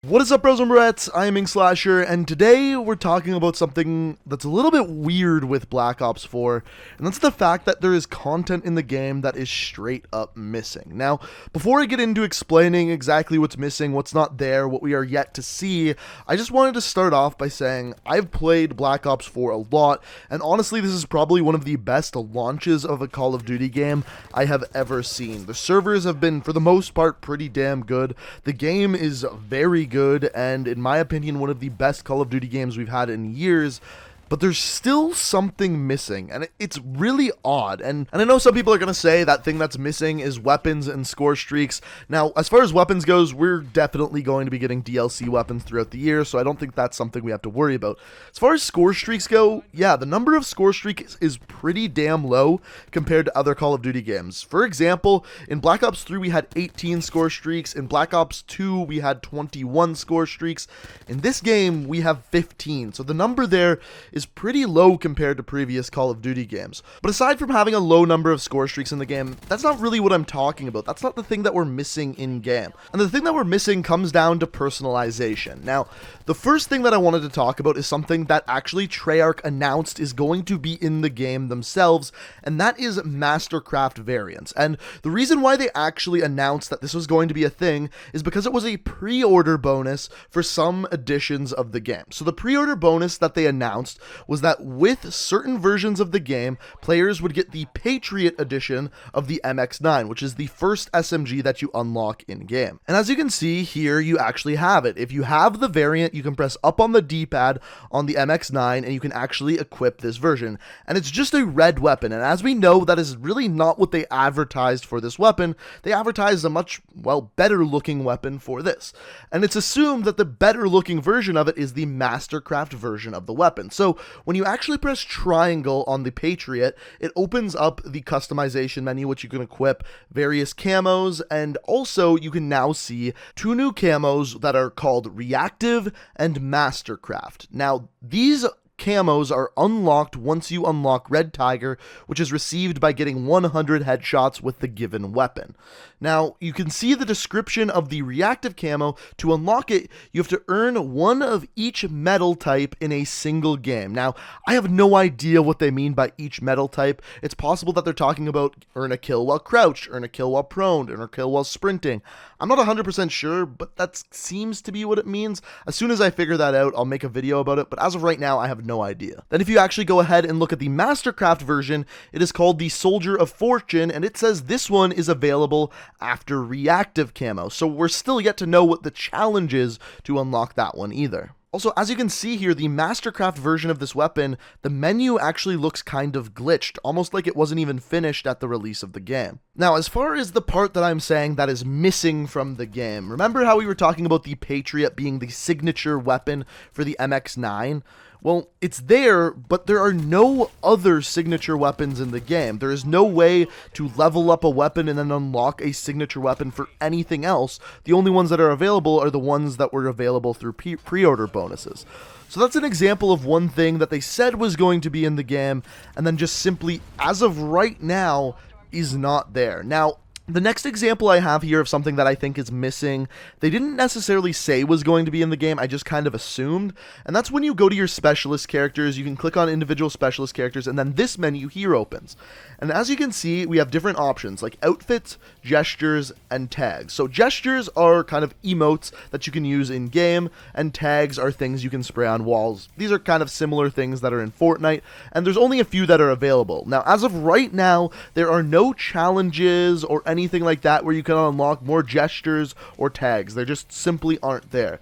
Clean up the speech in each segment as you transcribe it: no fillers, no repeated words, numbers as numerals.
What is up, bros and barettes? I am Inkslasher, and today we're talking about something that's a little bit weird with Black Ops 4, and that's the fact that there is content in the game that is straight up missing. Now, before I get into explaining exactly what's missing, what's not there, what we are yet to see, I just wanted to start off by saying I've played Black Ops 4 a lot, and honestly, this is probably one of the best launches of a Call of Duty game I have ever seen. The servers have been, for the most part, pretty damn good. The game is very good, and in my opinion, one of the best Call of Duty games we've had in years. But there's still something missing, and it's really odd. And I know some people are going to say that thing that's missing is weapons and score streaks. Now, as far as weapons goes, we're definitely going to be getting DLC weapons throughout the year, so I don't think that's something we have to worry about. As far as score streaks go, yeah, the number of score streaks is pretty damn low compared to other Call of Duty games. For example, in Black Ops 3, we had 18 score streaks. In Black Ops 2, we had 21 score streaks. In this game, we have 15. So the number there is pretty low compared to previous Call of Duty games. But aside from having a low number of score streaks in the game, that's not really what I'm talking about. That's not the thing that we're missing in game. And the thing that we're missing comes down to personalization. Now, the first thing that I wanted to talk about is something that actually Treyarch announced is going to be in the game themselves, and that is Mastercraft Variants. And the reason why they actually announced that this was going to be a thing is because it was a pre-order bonus for some editions of the game. So the pre-order bonus that they announced was that with certain versions of the game, players would get the Patriot edition of the MX-9, which is the first SMG that you unlock in-game. And as you can see here, you actually have it. If you have the variant, you can press up on the D-pad on the MX-9, and you can actually equip this version. And it's just a red weapon, and as we know, that is really not what they advertised for this weapon. They advertised a much, well, better-looking weapon for this. And it's assumed that the better-looking version of it is the Mastercraft version of the weapon. So when you actually press triangle on the Patriot, it opens up the customization menu, which you can equip various camos, and also you can now see two new camos that are called Reactive and Mastercraft. Now, these camos are unlocked once you unlock Red Tiger, which is received by getting 100 headshots with the given weapon. Now, you can see the description of the Reactive Camo. To unlock it, you have to earn one of each metal type in a single game. Now, I have no idea what they mean by each metal type. It's possible that they're talking about earn a kill while crouched, earn a kill while prone, earn a kill while sprinting. I'm not 100% sure, but that seems to be what it means. As soon as I figure that out, I'll make a video about it, but as of right now, I have no idea. Then if you actually go ahead and look at the Mastercraft version, it is called the Soldier of Fortune, and it says this one is available after Reactive Camo, so we're still yet to know what the challenge is to unlock that one either. Also, as you can see here, the Mastercraft version of this weapon, the menu actually looks kind of glitched, almost like it wasn't even finished at the release of the game. Now, as far as the part that I'm saying that is missing from the game, remember how we were talking about the Patriot being the signature weapon for the MX-9? Well, it's there, but there are no other signature weapons in the game. There is no way to level up a weapon and then unlock a signature weapon for anything else. The only ones that are available are the ones that were available through pre-order bonuses. So that's an example of one thing that they said was going to be in the game, and then just simply, as of right now, is not there. Now, the next example I have here of something that I think is missing, they didn't necessarily say was going to be in the game, I just kind of assumed, and that's when you go to your specialist characters, you can click on individual specialist characters, and then this menu here opens. And as you can see, we have different options, like outfits, gestures, and tags. So gestures are kind of emotes that you can use in-game, and tags are things you can spray on walls. These are kind of similar things that are in Fortnite, and there's only a few that are available. Now, as of right now, there are no challenges or anything like that where you can unlock more gestures or tags. They just simply aren't there.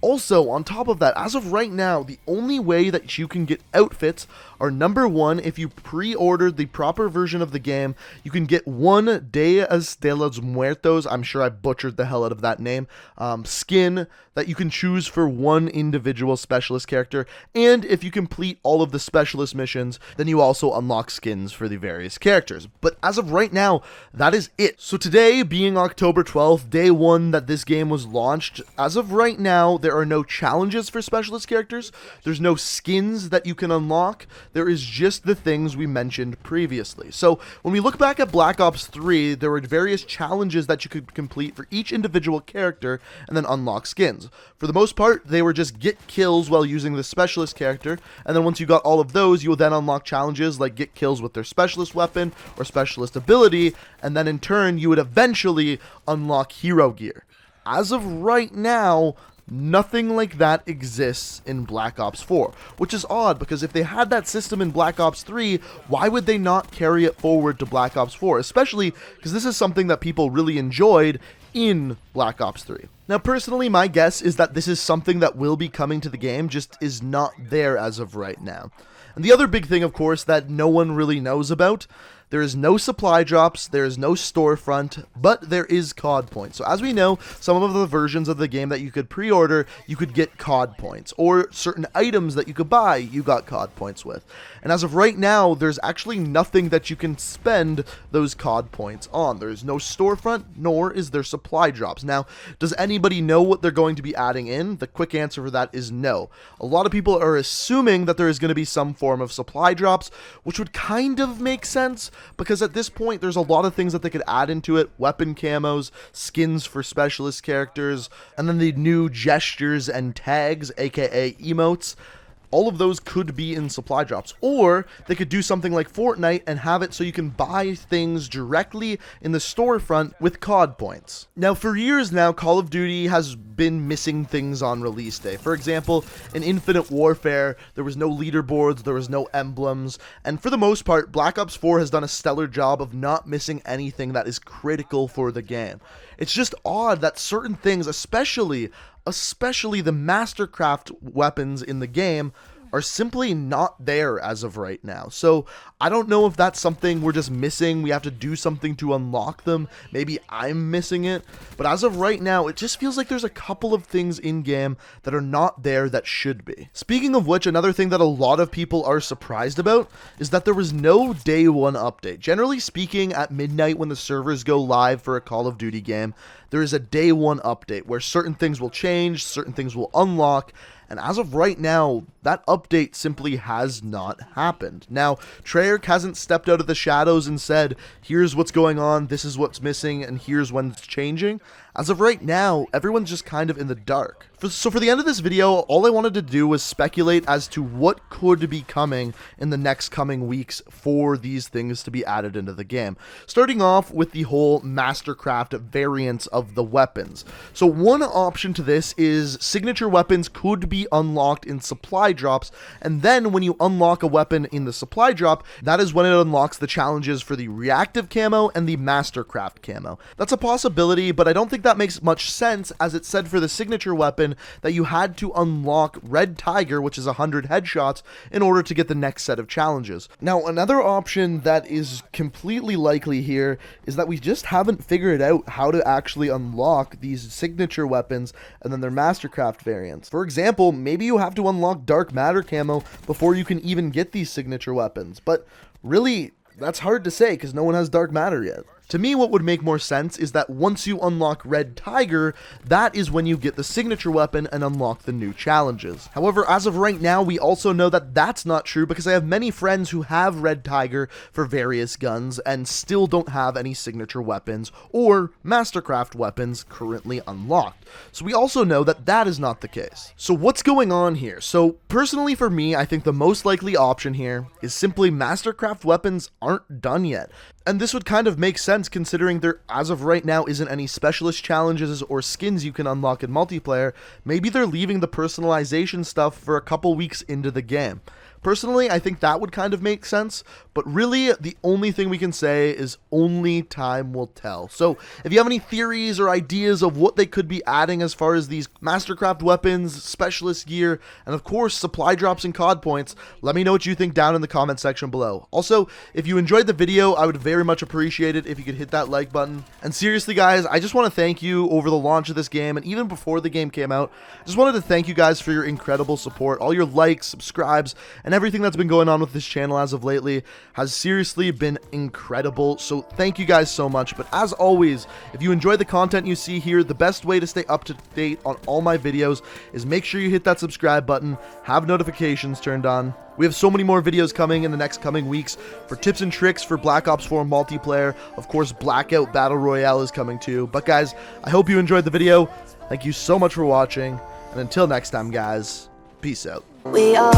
Also, on top of that, as of right now, the only way that you can get outfits are, number one, if you pre-ordered the proper version of the game, you can get one Dias de los Muertos, I'm sure I butchered the hell out of that name, skin that you can choose for one individual specialist character, and if you complete all of the specialist missions, then you also unlock skins for the various characters. But as of right now, that is it. So today, being October 12th, day one that this game was launched, as of right now, there there are no challenges for specialist characters, there's no skins that you can unlock, there is just the things we mentioned previously. So when we look back at Black Ops 3, there were various challenges that you could complete for each individual character and then unlock skins. For the most part, they were just get kills while using the specialist character, and then once you got all of those, you will then unlock challenges like get kills with their specialist weapon or specialist ability, and then in turn, you would eventually unlock hero gear. As of right now, nothing like that exists in Black Ops 4, which is odd because if they had that system in Black Ops 3, why would they not carry it forward to Black Ops 4? Especially because this is something that people really enjoyed in Black Ops 3. Now, personally, my guess is that this is something that will be coming to the game, just is not there as of right now. And the other big thing, of course, that no one really knows about, there is no supply drops, there is no storefront, but there is Cod Points. So as we know, some of the versions of the game that you could pre-order, you could get Cod Points, or certain items that you could buy, you got Cod Points with. And as of right now, there's actually nothing that you can spend those Cod Points on. There is no storefront, nor is there supply drops. Now, does anybody know what they're going to be adding in? The quick answer for that is no. A lot of people are assuming that there is going to be some form of supply drops, which would kind of make sense, because at this point there's a lot of things that they could add into it: weapon camos, skins for specialist characters, and then the new gestures and tags, aka emotes. All of those could be in supply drops, or they could do something like Fortnite and have it so you can buy things directly in the storefront with Cod Points. Now, for years now, Call of Duty has been missing things on release day. For example, in Infinite Warfare, there was no leaderboards, there was no emblems, and for the most part, Black Ops 4 has done a stellar job of not missing anything that is critical for the game. It's just odd that certain things, especially the Mastercraft weapons in the game, are simply not there as of right now. So I don't know if that's something we're just missing. We have to do something to unlock them. Maybe I'm missing it. But as of right now, it just feels like there's a couple of things in game that are not there that should be. Speaking of which, another thing that a lot of people are surprised about is that there was no day one update. Generally speaking, at midnight when the servers go live for a Call of Duty game, there is a day one update where certain things will change, certain things will unlock, and as of right now, that update simply has not happened. Now, Treyarch hasn't stepped out of the shadows and said, here's what's going on, this is what's missing, and here's when it's changing. As of right now, everyone's just kind of in the dark. So for the end of this video, all I wanted to do was speculate as to what could be coming in the next coming weeks for these things to be added into the game. Starting off with the whole Mastercraft variants of the weapons. So one option to this is signature weapons could be unlocked in supply drops, and then when you unlock a weapon in the supply drop, that is when it unlocks the challenges for the Reactive Camo and the Mastercraft Camo. That's a possibility, but I don't think that makes much sense, as it said for the signature weapon that you had to unlock Red Tiger, which is 100 headshots, in order to get the next set of challenges. Now, another option that is completely likely here is that we just haven't figured out how to actually unlock these signature weapons and then their Mastercraft variants. For example, maybe you have to unlock Dark Matter Camo before you can even get these signature weapons, but really, that's hard to say because no one has Dark Matter yet. To me, what would make more sense is that once you unlock Red Tiger, that is when you get the signature weapon and unlock the new challenges. However, as of right now, we also know that that's not true because I have many friends who have Red Tiger for various guns and still don't have any signature weapons or Mastercraft weapons currently unlocked. So we also know that that is not the case. So what's going on here? So personally for me, I think the most likely option here is simply Mastercraft weapons aren't done yet. And this would kind of make sense considering there, as of right now, isn't any specialist challenges or skins you can unlock in multiplayer. Maybe they're leaving the personalization stuff for a couple weeks into the game. Personally, I think that would kind of make sense, but really, the only thing we can say is only time will tell. So, if you have any theories or ideas of what they could be adding as far as these Mastercraft weapons, specialist gear, and of course, supply drops and Cod Points, let me know what you think down in the comment section below. Also, if you enjoyed the video, I would very much appreciate it if you could hit that like button. And seriously, guys, I just want to thank you over the launch of this game, and even before the game came out, I just wanted to thank you guys for your incredible support, all your likes, subscribes, and everything that's been going on with this channel as of lately has seriously been incredible. So thank you guys so much. But as always, if you enjoy the content you see here, the best way to stay up to date on all my videos is make sure you hit that subscribe button, have notifications turned on. We have so many more videos coming in the next coming weeks for tips and tricks for Black Ops 4 multiplayer. Of course, Blackout Battle Royale is coming too. But guys, I hope you enjoyed the video. Thank you so much for watching. And until next time, guys, peace out. We are